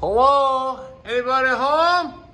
Hello? Anybody home?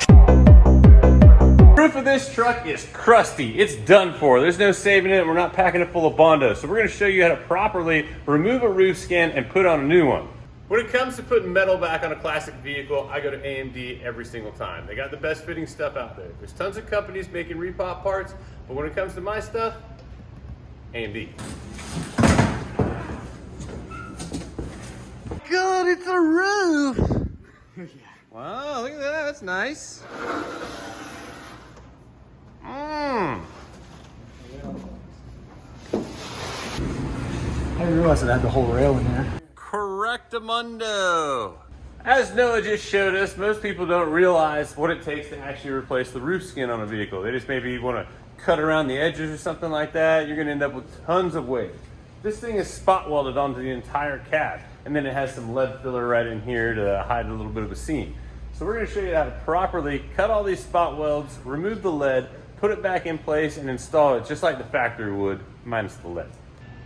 The roof of this truck is crusty. It's done for. There's no saving it. We're not packing it full of Bondo. So we're going to show you how to properly remove a roof skin and put on a new one. When it comes to putting metal back on a classic vehicle, I go to AMD every single time. They got the best fitting stuff out there. There's tons of companies making repop parts, but when it comes to my stuff, AMD. God, it's a roof! Wow, look at that. That's nice. Mmm. I didn't realize it had the whole rail in there. Correctamundo. As Noah just showed us, most people don't realize what it takes to actually replace the roof skin on a vehicle. They just maybe want to cut around the edges or something like that. You're going to end up with tons of weight. This thing is spot welded onto the entire cab, and then it has some lead filler right in here to hide a little bit of a seam. So we're going to show you how to properly cut all these spot welds, remove the lead, put it back in place, and install it just like the factory would, minus the lead.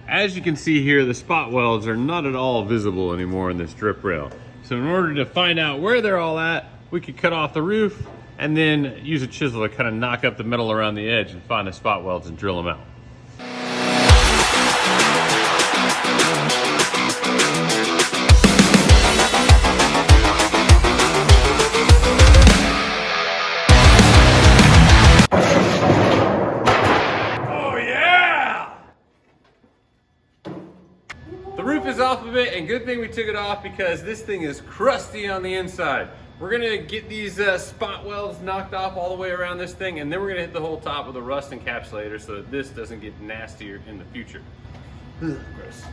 As you can see here, the spot welds are not at all visible anymore in this drip rail. So in order to find out where they're all at, we could cut off the roof and then use a chisel to kind of knock up the metal around the edge and find the spot welds and drill them out. The roof is off of it, and good thing we took it off because this thing is crusty on the inside. We're gonna get these spot welds knocked off all the way around this thing, and then we're gonna hit the whole top with a rust encapsulator so that this doesn't get nastier in the future. Ugh, gross.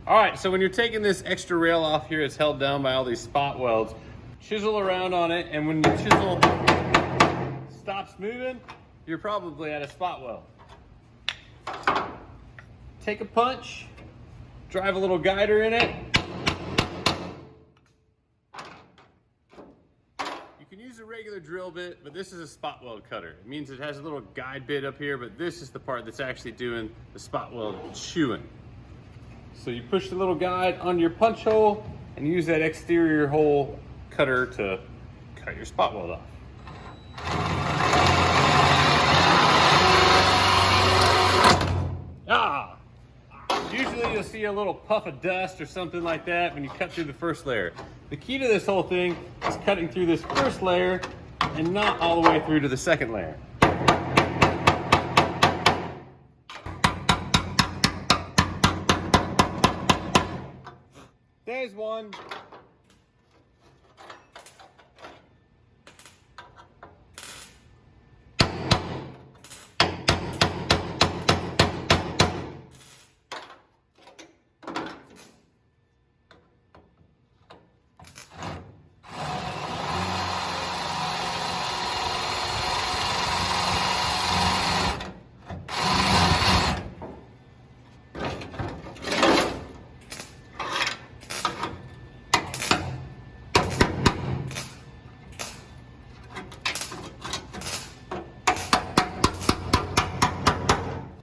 All right, so when you're taking this extra rail off here, it's held down by all these spot welds. Chisel around on it, and when the chisel stops moving, you're probably at a spot weld. Take a punch, drive a little guider in it. You can use a regular drill bit, but this is a spot weld cutter. It means it has a little guide bit up here, but this is the part that's actually doing the spot weld chewing. So you push the little guide onto your punch hole and use that exterior hole cutter to cut your spot weld off. Ah! Usually you'll see a little puff of dust or something like that when you cut through the first layer. The key to this whole thing is cutting through this first layer and not all the way through to the second layer. There's one.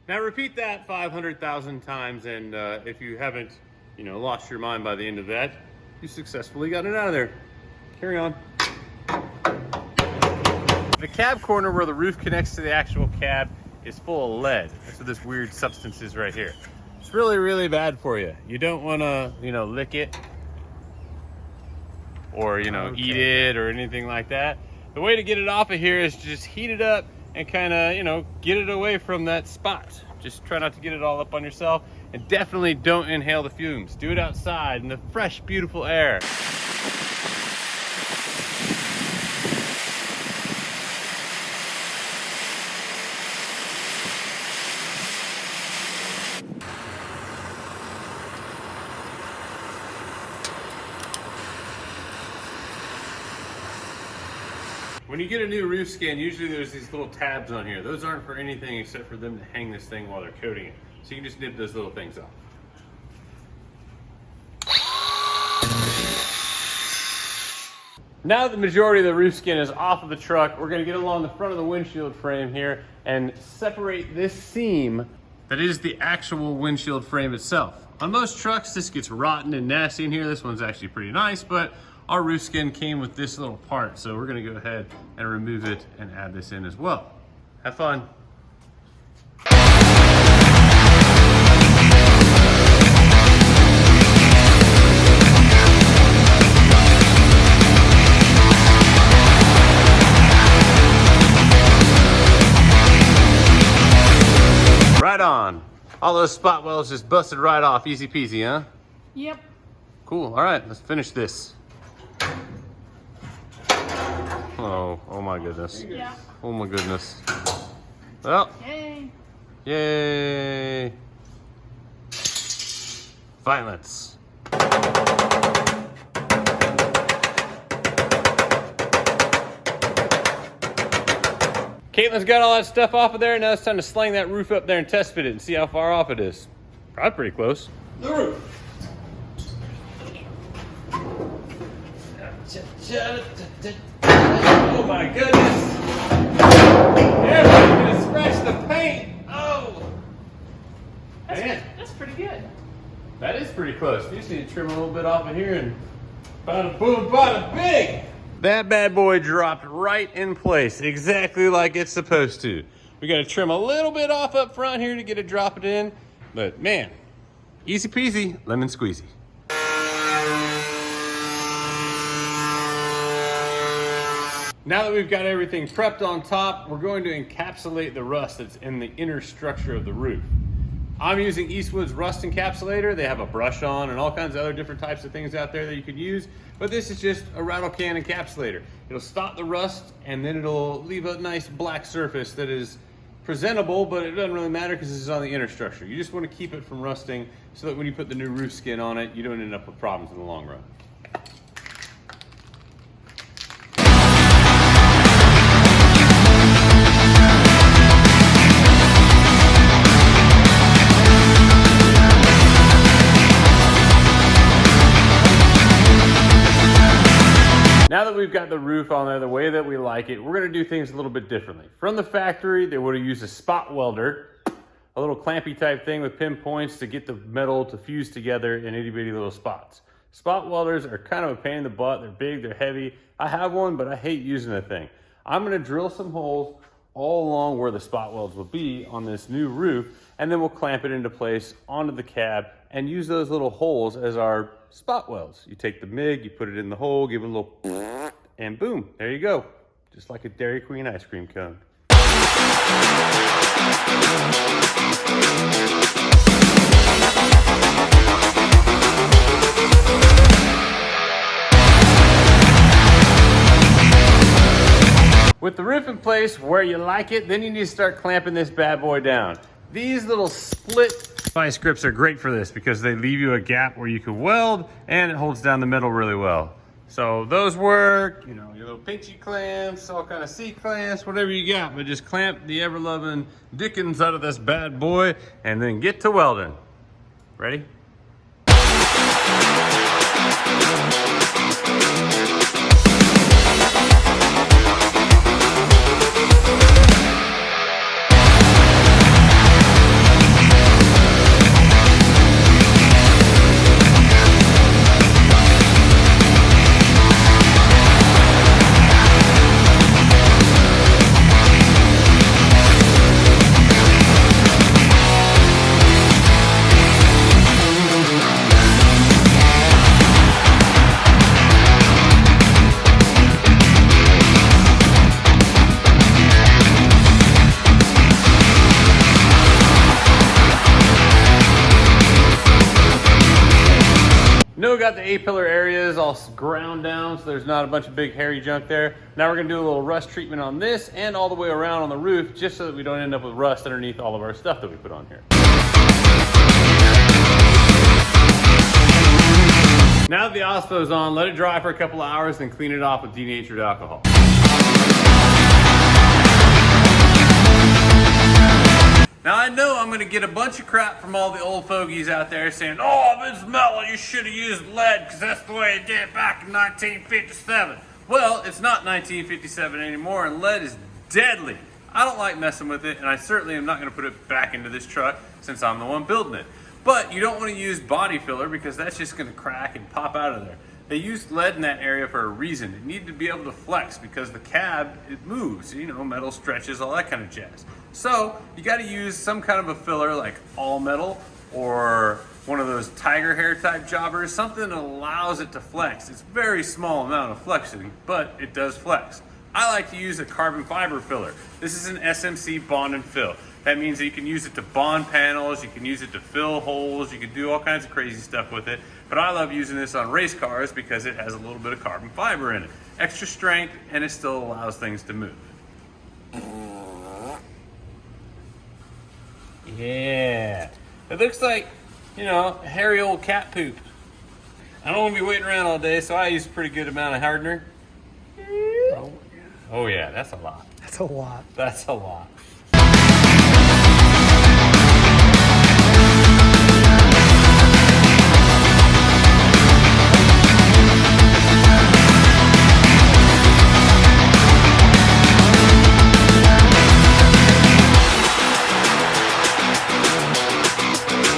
Now repeat that 500,000 times, and if you haven't, lost your mind by the end of that, you successfully got it out of there. Carry on. The cab corner where the roof connects to the actual cab is full of lead. That's what this weird substance is right here. It's really, really bad for you. You don't want to, lick it or, eat it or anything like that. The way to get it off of here is to just heat it up and kind of, get it away from that spot. Just try not to get it all up on yourself, and definitely don't inhale the fumes. Do it outside in the fresh, beautiful air. When you get a new roof skin, usually there's these little tabs on here. Those aren't for anything except for them to hang this thing while they're coating it. So you can just nip those little things off. Now that the majority of the roof skin is off of the truck, we're gonna get along the front of the windshield frame here and separate this seam that is the actual windshield frame itself. On most trucks, this gets rotten and nasty in here. This one's actually pretty nice, but our roof skin came with this little part, so we're gonna go ahead and remove it and add this in as well. Have fun. Right on. All those spot welds just busted right off. Easy peasy, huh? Yep. Cool. All right, let's finish this. Oh my goodness. Yeah. Oh my goodness. Well, Yay. yay. Violence. Caitlin's got all that stuff off of there. Now it's time to sling that roof up there and test fit it and see how far off it is. Probably pretty close. The roof. Oh my goodness. Everybody's gonna scratch the paint. Oh. Man, That's pretty good. that is pretty close. You just need to trim a little bit off of here and bada boom, bada big. That bad boy dropped right in place, exactly like it's supposed to. We gotta trim a little bit off up front here to get it drop it in, but man, easy peasy, lemon squeezy. Now that we've got everything prepped on top, we're going to encapsulate the rust that's in the inner structure of the roof. I'm using Eastwood's rust encapsulator. They have a brush on and all kinds of other different types of things out there that you could use, but this is just a rattle can encapsulator. It'll stop the rust and then it'll leave a nice black surface that is presentable, but it doesn't really matter because this is on the inner structure. You just want to keep it from rusting so that when you put the new roof skin on it, you don't end up with problems in the long run. Now that we've got the roof on there the way that we like it, we're gonna do things a little bit differently. From the factory, they would have used a spot welder, a little clampy type thing with pinpoints to get the metal to fuse together in itty bitty little spots. Spot welders are kind of a pain in the butt. They're big, they're heavy. I have one, but I hate using the thing. I'm gonna drill some holes all along where the spot welds will be on this new roof, and then we'll clamp it into place onto the cab and use those little holes as our spot welds. You take the MIG, you put it in the hole, give it a little and boom, there you go. Just like a Dairy Queen ice cream cone. With the roof in place where you like it, then you need to start clamping this bad boy down. These little split vice grips are great for this because they leave you a gap where you can weld and it holds down the metal really well. So those work, you know, your little pinchy clamps, all kind of C-clamps, whatever you got, but just clamp the ever-loving dickens out of this bad boy and then get to welding. Ready? Got the A-pillar areas all ground down so there's not a bunch of big hairy junk there. Now we're gonna do a little rust treatment on this and all the way around on the roof just so that we don't end up with rust underneath all of our stuff that we put on here. Now that the OSPO's on, let it dry for a couple of hours and clean it off with denatured alcohol. Now I know I'm gonna get a bunch of crap from all the old fogies out there saying, oh, if it's metal, you should have used lead because that's the way it did back in 1957. Well, it's not 1957 anymore, and lead is deadly. I don't like messing with it, and I certainly am not going to put it back into this truck since I'm the one building it. But you don't want to use body filler because that's just going to crack and pop out of there. They used lead in that area for a reason. It needed to be able to flex because the cab, it moves, you know, metal stretches, all that kind of jazz. So you got to use some kind of a filler like all metal or one of those tiger hair type jobbers, something that allows it to flex. It's a very small amount of flexing, but it does flex. I like to use a carbon fiber filler. This is an SMC bond and fill. That means that you can use it to bond panels, you can use it to fill holes, you can do all kinds of crazy stuff with it. But I love using this on race cars because it has a little bit of carbon fiber in it. Extra strength, and it still allows things to move. Yeah, it looks like, you know, hairy old cat poop. I don't want to be waiting around all day, so I use a pretty good amount of hardener. Oh yeah, that's a lot. That's a lot. That's a lot.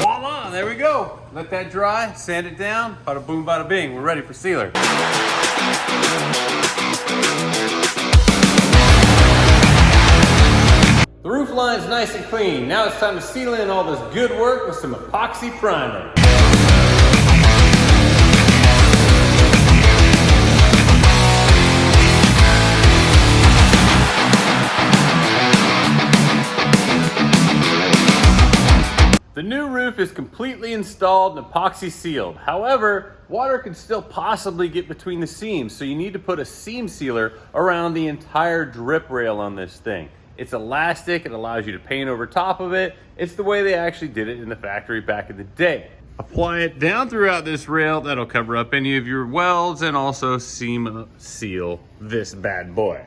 Voila, there we go. Let that dry, sand it down, bada boom, bada bing. We're ready for sealer. The roof line's nice and clean. Now it's time to seal in all this good work with some epoxy primer. The new roof is completely installed and epoxy sealed. However, water could still possibly get between the seams, so you need to put a seam sealer around the entire drip rail on this thing. It's elastic, it allows you to paint over top of it. It's the way they actually did it in the factory back in the day. Apply it down throughout this rail. That'll cover up any of your welds and also seam seal this bad boy.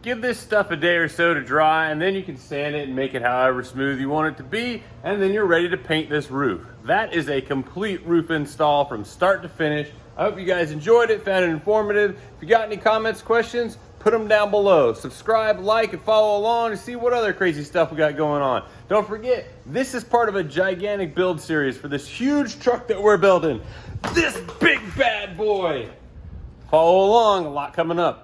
Give this stuff a day or so to dry, and then you can sand it and make it however smooth you want it to be, and then you're ready to paint this roof. That is a complete roof install from start to finish. I hope you guys enjoyed it, found it informative. If you got any comments, questions, put them down below. Subscribe, like, and follow along to see what other crazy stuff we got going on. Don't forget, this is part of a gigantic build series for this huge truck that we're building. This big bad boy. Follow along, a lot coming up.